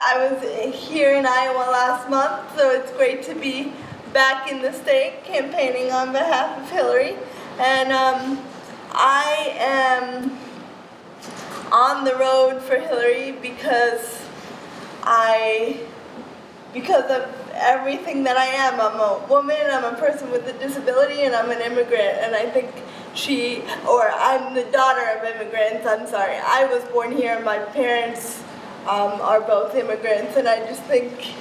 I was here in Iowa last month, so it's great to be back in the state campaigning on behalf of Hillary. And I am on the road for Hillary because of everything that I am. I'm a woman, I'm a person with a disability, and I'm an immigrant. And I think I'm the daughter of immigrants, I'm sorry. I was born here, my parents are both immigrants, and I just think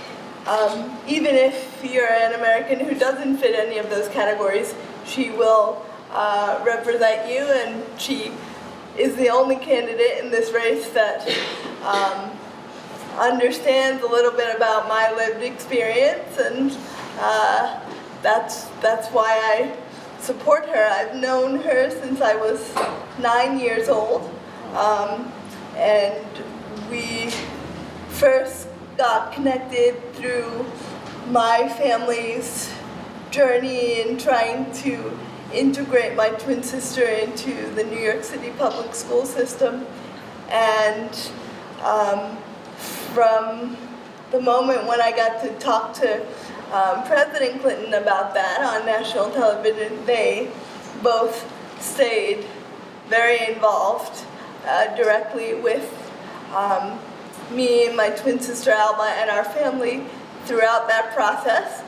even if you're an American who doesn't fit any of those categories, she will represent you, and she is the only candidate in this race that understands a little bit about my lived experience, and that's why I support her. I've known her since I was 9 years old, and we first got connected through my family's journey in trying to integrate my twin sister into the New York City public school system. And from the moment when I got to talk to President Clinton about that on national television, they both stayed very involved directly with me and my twin sister Alba and our family throughout that process.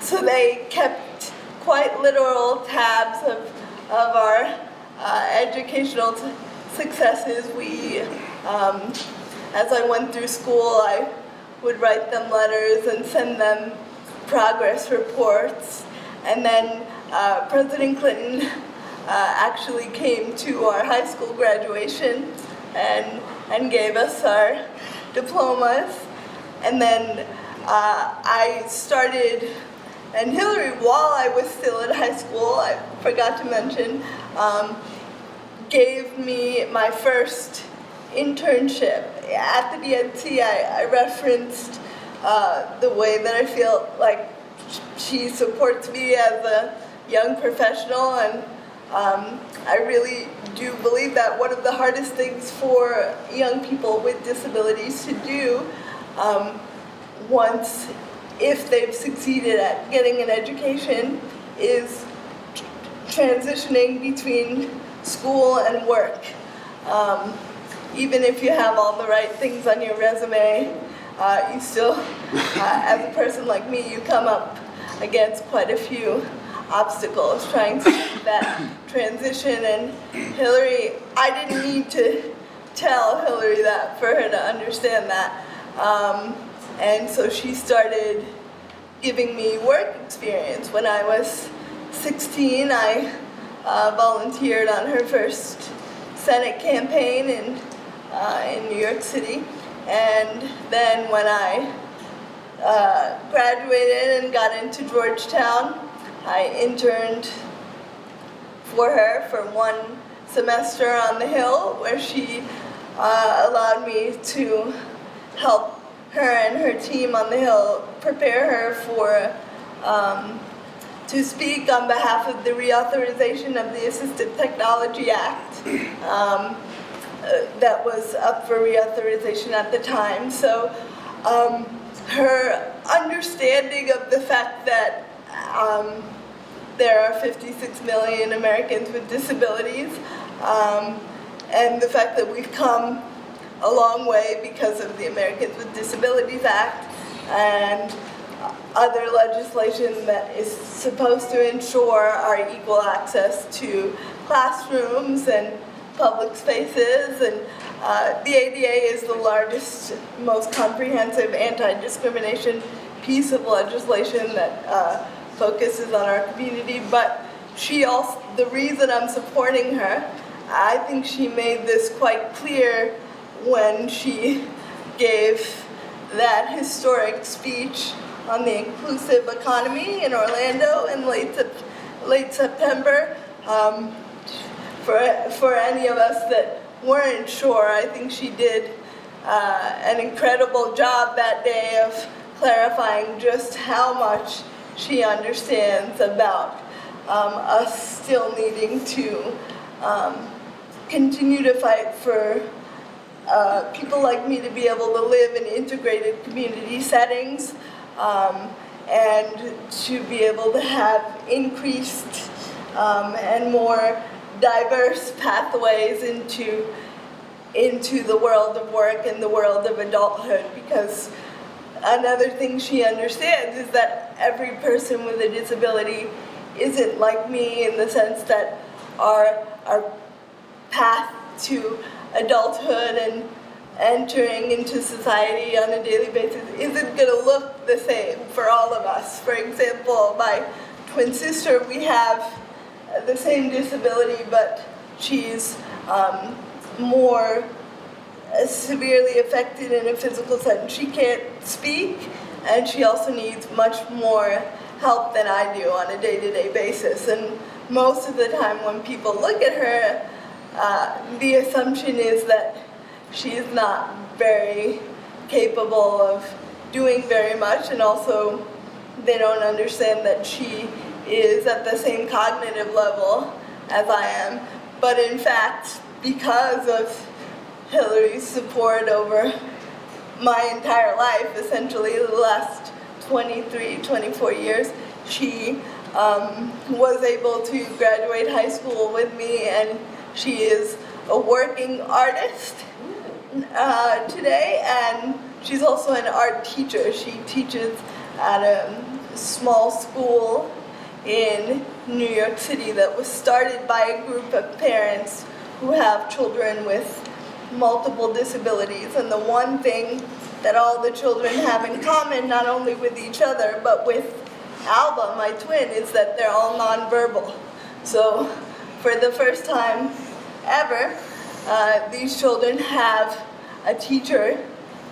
So they kept quite literal tabs of our educational successes. As I went through school, I would write them letters and send them progress reports. And then President Clinton actually came to our high school graduation and gave us our diplomas. And then I started, and Hillary, while I was still in high school, I forgot to mention, gave me my first internship. At the DNC, I referenced the way that I feel like she supports me as a young professional, and I really do believe that one of the hardest things for young people with disabilities to do if they've succeeded at getting an education is transitioning between school and work. Even if you have all the right things on your resume, you still, as a person like me, you come up against quite a few obstacles trying to make that transition. And Hillary, I didn't need to tell Hillary that for her to understand that. And so she started giving me work experience. When I was 16, I volunteered on her first Senate campaign in New York City. And then when I graduated and got into Georgetown, I interned for her for 1 semester on the Hill, where she allowed me to help her and her team on the Hill prepare her for to speak on behalf of the reauthorization of the Assistive Technology Act that was up for reauthorization at the time. So her understanding of the fact that there are 56 million Americans with disabilities, and the fact that we've come a long way because of the Americans with Disabilities Act and other legislation that is supposed to ensure our equal access to classrooms and public spaces. And the ADA is the largest, most comprehensive anti-discrimination piece of legislation that focuses on our community. But she also, the reason I'm supporting her, I think she made this quite clear when she gave that historic speech on the inclusive economy in Orlando in late September. For any of us that weren't sure, I think she did an incredible job that day of clarifying just how much she understands about us still needing to continue to fight for people like me to be able to live in integrated community settings, and to be able to have increased and more diverse pathways into the world of work and the world of adulthood. Because another thing she understands is that every person with a disability isn't like me, in the sense that our path to adulthood and entering into society on a daily basis isn't going to look the same for all of us. For example, my twin sister, we have the same disability, but she's more severely affected in a physical sense. She can't speak, and she also needs much more help than I do on a day-to-day basis. And most of the time when people look at her, the assumption is that she is not very capable of doing very much, and also they don't understand that she is at the same cognitive level as I am. But in fact, because of Hillary's support over my entire life, essentially the last 23, 24 years, she was able to graduate high school with me, and she is a working artist today, and she's also an art teacher. She teaches at a small school in New York City that was started by a group of parents who have children with multiple disabilities. And the one thing that all the children have in common, not only with each other, but with Alba, my twin, is that they're all nonverbal. So for the first time ever, these children have a teacher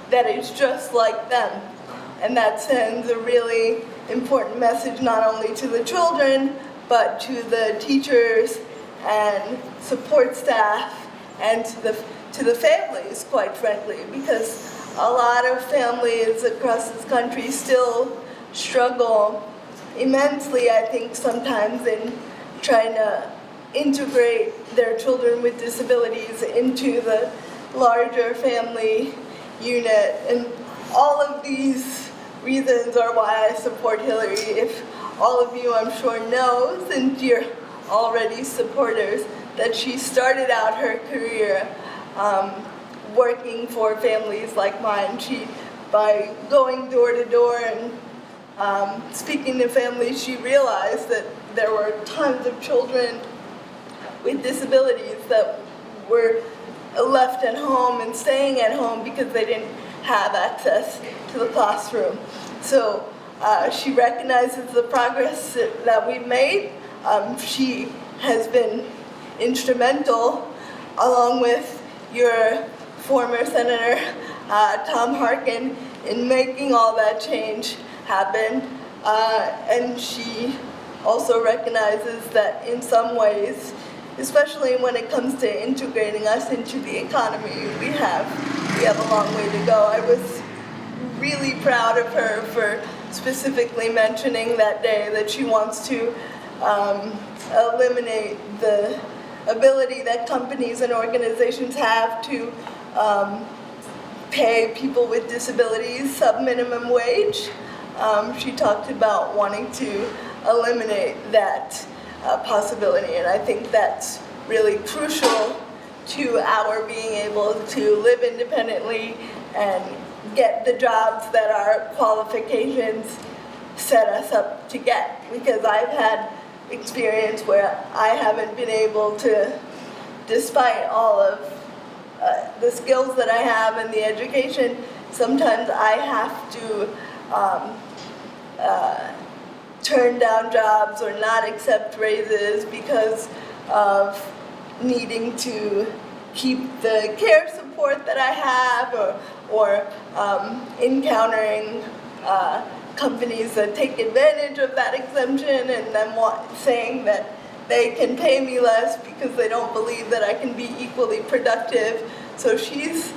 that is just like them. And that sends a really important message not only to the children, but to the teachers and support staff and to the families, quite frankly, because a lot of families across this country still struggle immensely, I think, sometimes in trying to integrate their children with disabilities into the larger family unit. And all of these reasons are why I support Hillary. If all of you, I'm sure, knows, and you're already supporters, that she started out her career working for families like mine. By going door to door and speaking to families, she realized that there were tons of children with disabilities that were left at home and staying at home because they didn't have access to the classroom. So she recognizes the progress that we've made. She has been instrumental, along with your former Senator Tom Harkin, in making all that change happen. And she also recognizes that in some ways, especially when it comes to integrating us into the economy, we have a long way to go. I was really proud of her for specifically mentioning that day that she wants to eliminate the ability that companies and organizations have to pay people with disabilities sub-minimum wage. She talked about wanting to eliminate that possibility, and I think that's really crucial to our being able to live independently and get the jobs that our qualifications set us up to get. Because I've had experience where I haven't been able to, despite all of the skills that I have and the education, sometimes I have to turn down jobs or not accept raises because of needing to keep the care support that I have, or encountering companies that take advantage of that exemption and then saying that they can pay me less because they don't believe that I can be equally productive. So she's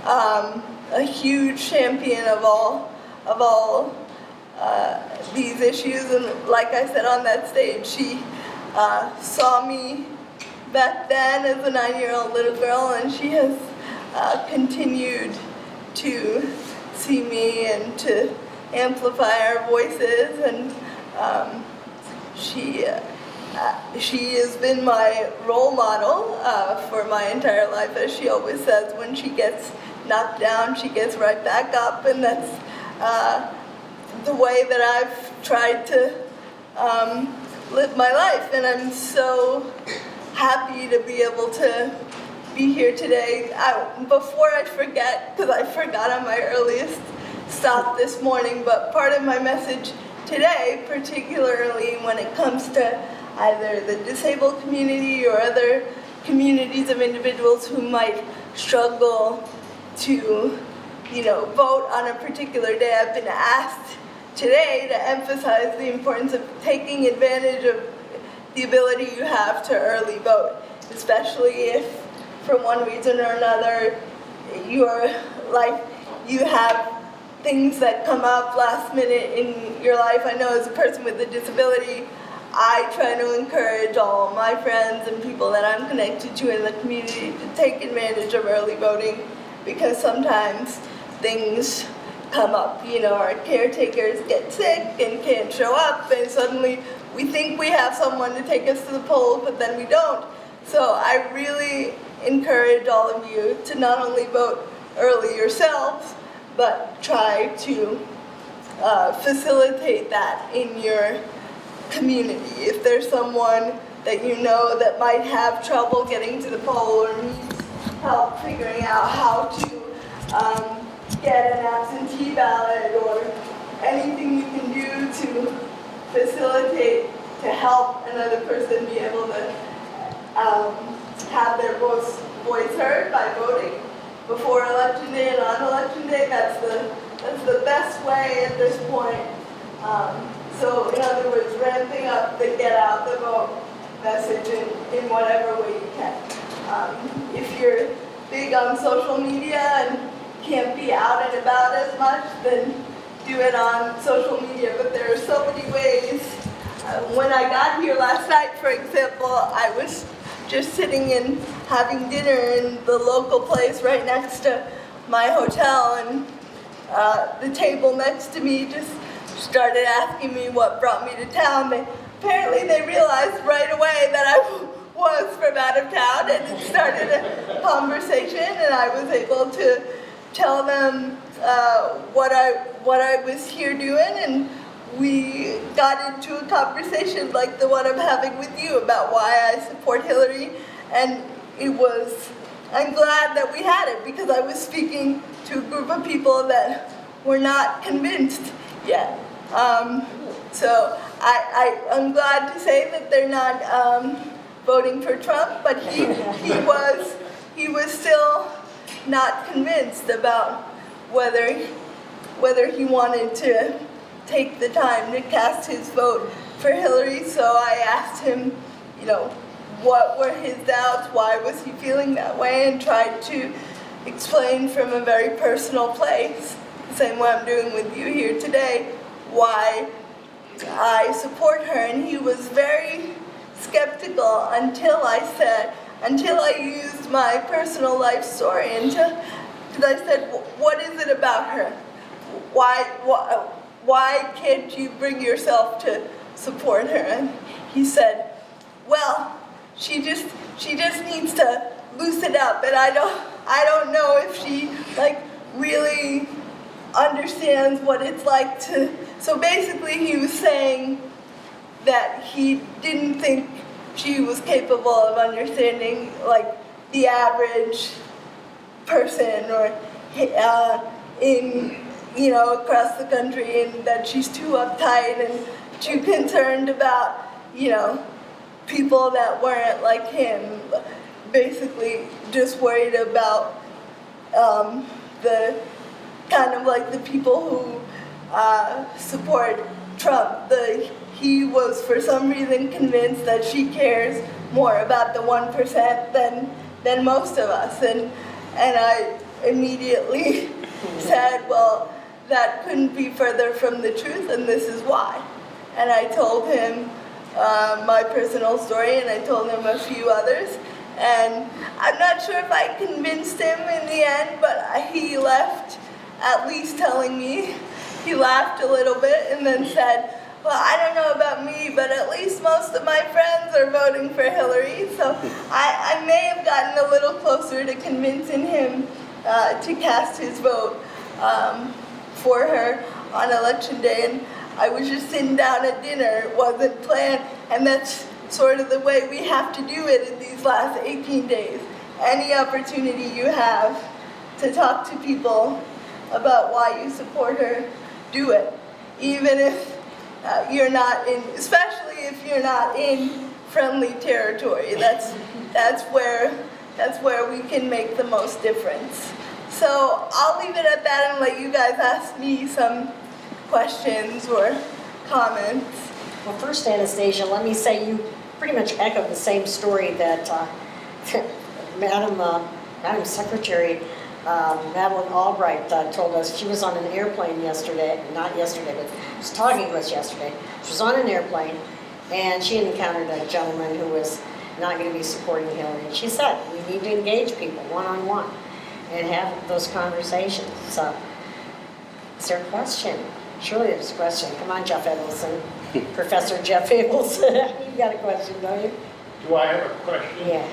a huge champion of all these issues, and like I said on that stage, she saw me back then as a 9-year-old little girl, and she has continued to see me and to amplify our voices, and she has been my role model for my entire life. As she always says, when she gets knocked down, she gets right back up, and that's the way that I've tried to live my life. And I'm so happy to be able to be here today. Before I forget, because I forgot on my earliest stop this morning, but part of my message today, particularly when it comes to either the disabled community or other communities of individuals who might struggle to, vote on a particular day, I've been asked today to emphasize the importance of taking advantage of the ability you have to early vote, especially if for one reason or another your life, you have things that come up last minute in your life. I know as a person with a disability, I try to encourage all my friends and people that I'm connected to in the community to take advantage of early voting, because sometimes things come up. Our caretakers get sick and can't show up, and suddenly we think we have someone to take us to the polls, but then we don't. So I really encourage all of you to not only vote early yourselves, but try to facilitate that in your community. If there's someone that you know that might have trouble getting to the poll or needs help figuring out how to get an absentee ballot, or anything you can do to facilitate, to help another person be able to have their voice heard by voting before election day and on election day, that's the best way at this point. So in other words, ramping up the get out the vote message in whatever way you can. If you're big on social media and can't be out and about as much, then do it on social media. But there are so many ways. When I got here last night, for example, I was just sitting and having dinner in the local place right next to my hotel, and the table next to me just started asking me what brought me to town. Apparently they realized right away that I was from out of town, and it started a conversation, and I was able to tell them what I was here doing, and we got into a conversation like the one I'm having with you about why I support Hillary, and I'm glad that we had it, because I was speaking to a group of people that were not convinced yet. So I'm glad to say that they're not voting for Trump, but he was still not convinced about whether he wanted to take the time to cast his vote for Hillary. So I asked him, what were his doubts, why was he feeling that way, and tried to explain from a very personal place, the same way I'm doing with you here today, why I support her. And he was very skeptical until I used my personal life story, because I said, what is it about her? Why can't you bring yourself to support her? And he said, well, she just needs to loosen up, and I don't know if she really understands what it's like to. So basically he was saying that he didn't think she was capable of understanding the average person, or across the country, and that she's too uptight and too concerned about people that weren't like him, basically just worried about the kind of the people who support Trump. He was for some reason convinced that she cares more about the 1% than most of us, and I immediately said, well, that couldn't be further from the truth, and this is why. And I told him my personal story, and I told him a few others, And I'm not sure if I convinced him in the end, but he left at least telling me, he laughed a little bit and then said, well, I don't know about me, but at least most of my friends are voting for Hillary. So I may have gotten a little closer to convincing him to cast his vote for her on election day. And I was just sitting down at dinner, it wasn't planned, and that's sort of the way we have to do it in these last 18 days. Any opportunity you have to talk to people about why you support her, do it. Even if you're not in, especially if you're not in friendly territory. That's where we can make the most difference. So I'll leave it at that and let you guys ask me some questions or comments. Well, first, Anastasia, let me say you pretty much echoed the same story that Madam Secretary Madeleine Albright told us. She was on an airplane yesterday, not yesterday, but she was talking to us yesterday. She was on an airplane, and she encountered a gentleman who was not going to be supporting Hillary. And she said, we need to engage people one-on-one and have those conversations. So, is there a question? Surely there's a question. Come on, Jeff Edelson. Professor Jeff Edelson. You got a question, don't you? Do I have a question? Yeah.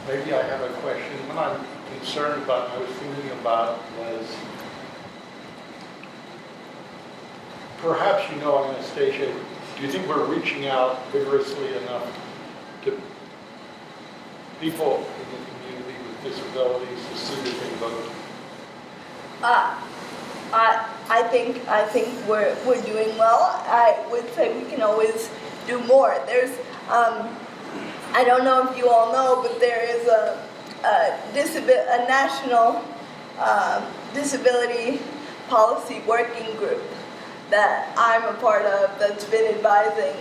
Maybe I have a question. What I'm concerned about, I was thinking about was, perhaps you know, Anastasia, do you think we're reaching out vigorously enough to people in the community with disabilities to see that they vote? I think we're doing well. I would say we can always do more. There's I don't know if you all know, but there is a national disability policy working group that I'm a part of that's been advising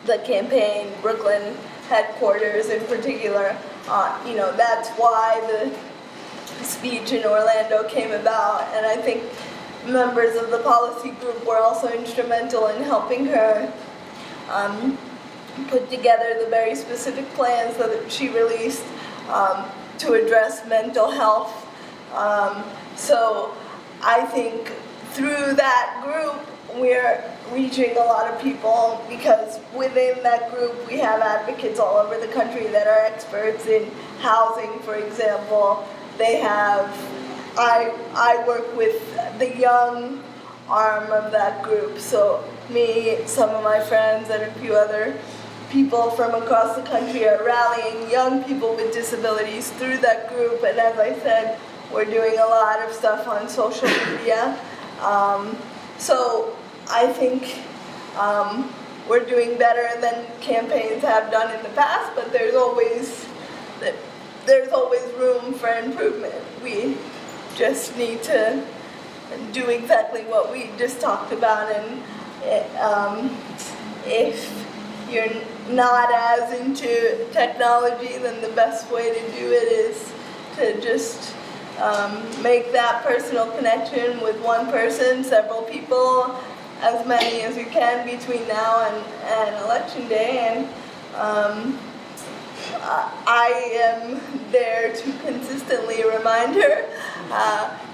the campaign, Brooklyn headquarters in particular. That's why the speech in Orlando came about, and I think members of the policy group were also instrumental in helping her put together the very specific plans that she released to address mental health. So I think through that group we're reaching a lot of people, because within that group we have advocates all over the country that are experts in housing, for example. I work with the young arm of that group, so me, some of my friends, and a few other people from across the country are rallying young people with disabilities through that group. And as I said, we're doing a lot of stuff on social media. So I think we're doing better than campaigns have done in the past, but there's always room for improvement. We just need to do exactly what we just talked about, and if you're not as into technology, then the best way to do it is to just make that personal connection with one person, several people, as many as you can between now and election day. And I am there to consistently remind her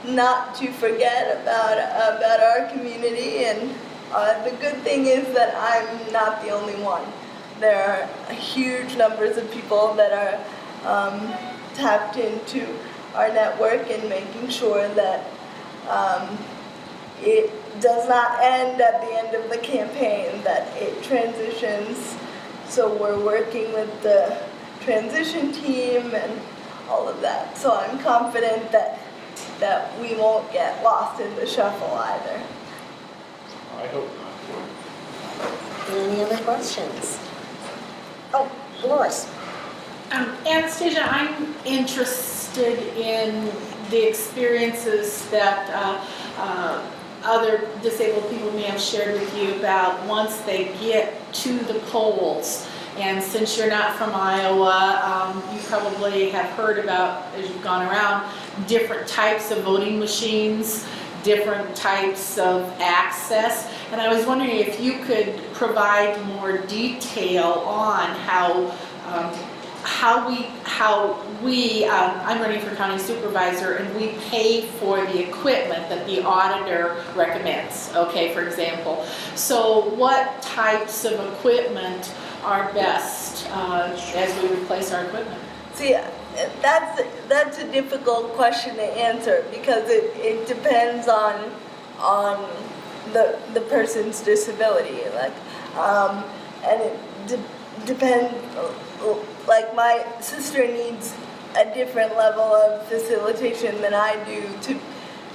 not to forget about our community. And the good thing is that I'm not the only one. There are huge numbers of people that are tapped into our network and making sure that it does not end at the end of the campaign, that it transitions. So we're working with the transition team and all of that. So I'm confident that we won't get lost in the shuffle either. I hope not. Any other questions? Oh, Dolores. Anastasia, I'm interested in the experiences that other disabled people may have shared with you about once they get to the polls. And since you're not from Iowa, you probably have heard about, as you've gone around, different types of voting machines, different types of access. And I was wondering if you could provide more detail on I'm running for county supervisor, and we pay for the equipment that the auditor recommends, okay, for example. So what types of equipment are best as we replace our equipment? See, that's a difficult question to answer because it depends on the person's disability, like, and it depends. Like my sister needs a different level of facilitation than I do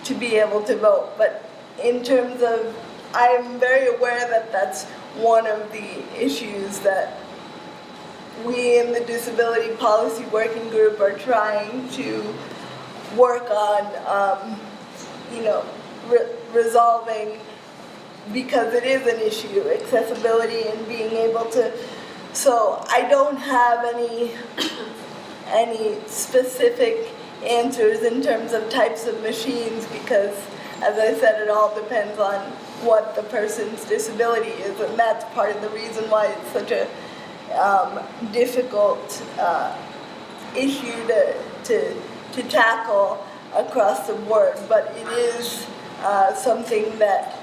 to be able to vote. But in terms of, I'm very aware that that's one of the issues that we in the Disability Policy Working Group are trying to work on, resolving, because it is an issue, accessibility and being able to. So I don't have any specific answers in terms of types of machines because, as I said, it all depends on what the person's disability is, and that's part of the reason why it's such a difficult issue to tackle across the board. But it is something that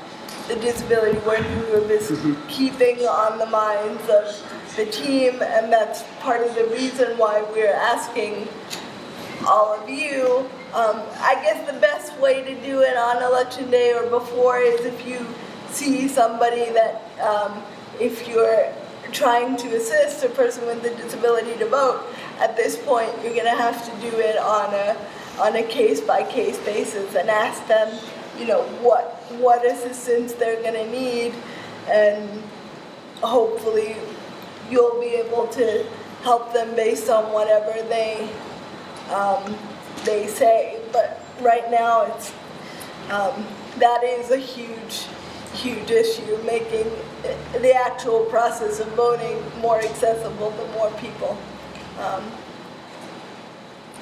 the Disability Working Group is keeping on the minds of the team, and that's part of the reason why we're asking all of you. I guess the best way to do it on election day or before is if you see somebody that, if you're trying to assist a person with a disability to vote, at this point you're going to have to do it on a case-by-case basis and ask them, what assistance they're going to need, and hopefully you'll be able to help them based on whatever they say. But right now, it's that is a huge issue, making the actual process of voting more accessible to more people.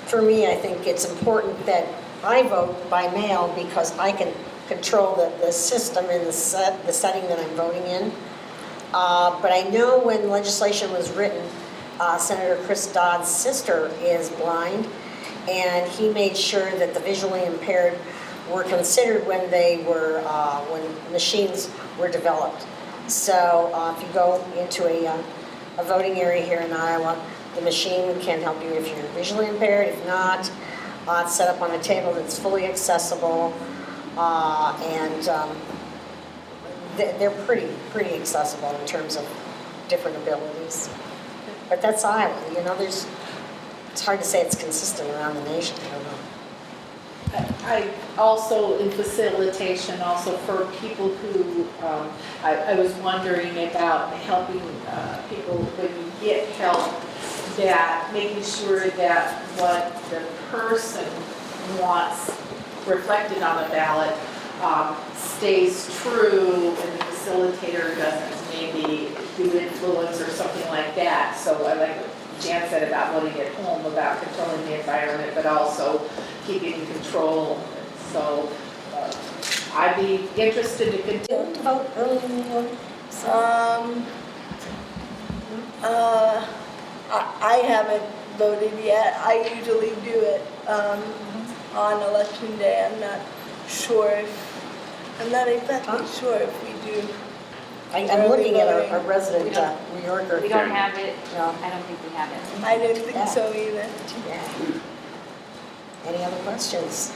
For me, I think it's important that I vote by mail because I can control the system in the setting that I'm voting in. But I know when legislation was written, Senator Chris Dodd's sister is blind, and he made sure that the visually impaired were considered when when machines were developed. So if you go into a voting area here in Iowa, the machine can help you if you're visually impaired. If not, it's set up on a table that's fully accessible, and they're pretty accessible in terms of different abilities. But that's Iowa, it's hard to say it's consistent around the nation, I don't know. I also, in facilitation, also for people who, I was wondering about helping people when you get help, that making sure that what the person wants reflected on the ballot stays true, and the facilitator doesn't maybe do influence or something like that. So I like what Jan said about voting at home, about controlling the environment, but also keeping control. So I'd be interested to continue. To vote early in the morning? I haven't voted yet. I usually do it on election day. I'm not exactly sure if we do. I'm looking at a resident New Yorker. We don't have it. No. I don't think we have it. I didn't think so either. Yeah. Any other questions?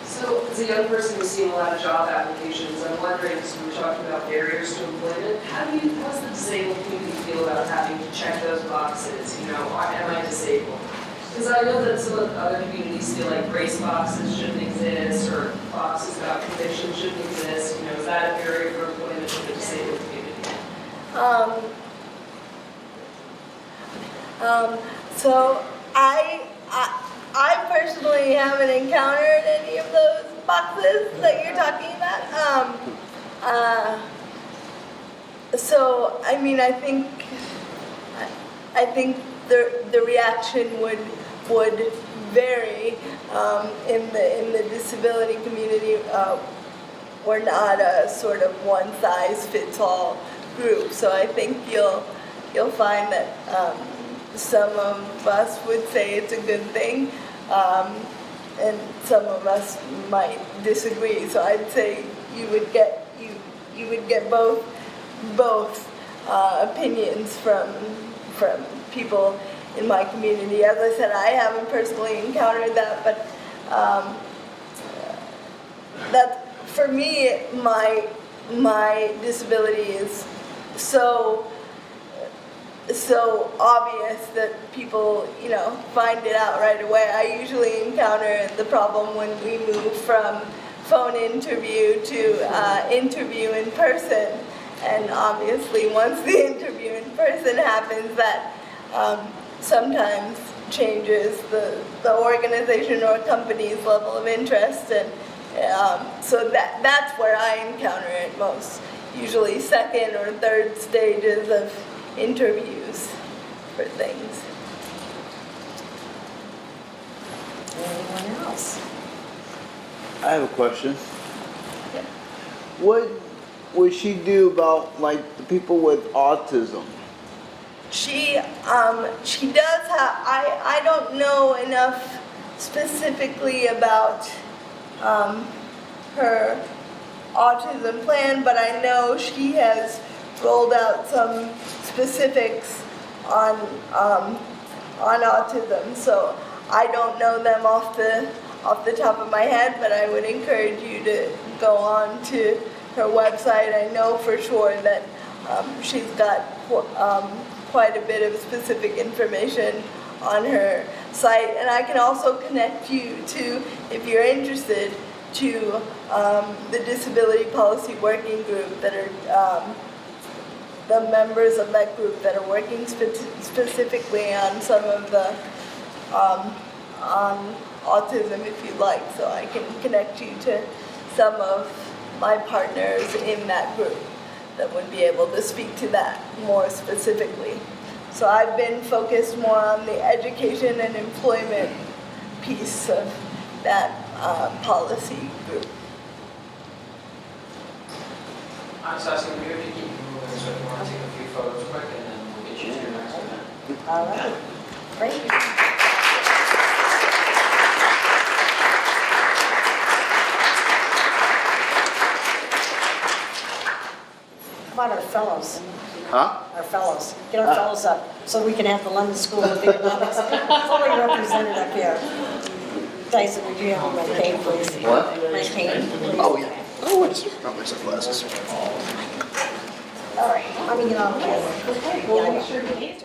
So, as a young person who's seen a lot of job applications, I'm wondering, because we were talking about barriers to employment, how does the disabled community feel about having to check those boxes? Am I disabled? Because I know that some of the other communities feel like race boxes shouldn't exist, or boxes about conviction shouldn't exist. Is that a barrier for employment for the disabled community? So I personally haven't encountered any of those boxes that you're talking about. So I mean, I think the reaction would vary. In the disability community, we're not a sort of one-size-fits-all group. So I think you'll find that some of us would say it's a good thing, and some of us might disagree. So I'd say you would get both opinions from people in my community. As I said, I haven't personally encountered that, but that for me, my disability is so obvious that people, find it out right away. I usually encounter the problem when we move from phone interview to interview in person. And obviously, once the interview in person happens, that sometimes changes the organization or company's level of interest. And so that's where I encounter it most. Usually second or third stages of interviews for things. Anyone else? I have a question. Yeah. What would she do about like the people with autism? She does have, I don't know enough specifically about her autism plan, but I know she has rolled out some specifics on autism. So I don't know them off the top of my head, but I would encourage you to go on to her website. I know for sure that she's got quite a bit of specific information on her site, and I can also connect you to, if you're interested, to the Disability Policy Working Group that are the members of that group that are working specifically on some of the on autism, if you'd like. So I can connect you to some of my partners in that group that would be able to speak to that more specifically. So I've been focused more on the education and employment piece of that policy group. Anastasia, we have to keep moving, so if you want to take a few photos quick, and then we'll get you to your next event. All right, great. How about our fellows? Huh? Our fellows. Get our fellows up so we can have the London School of Economics fully represented up here. Tyson, would you have my cane, please? What? My cane, please. Oh yeah. Oh, it's not my sunglasses. All right, let me get on here. Yeah, I got it.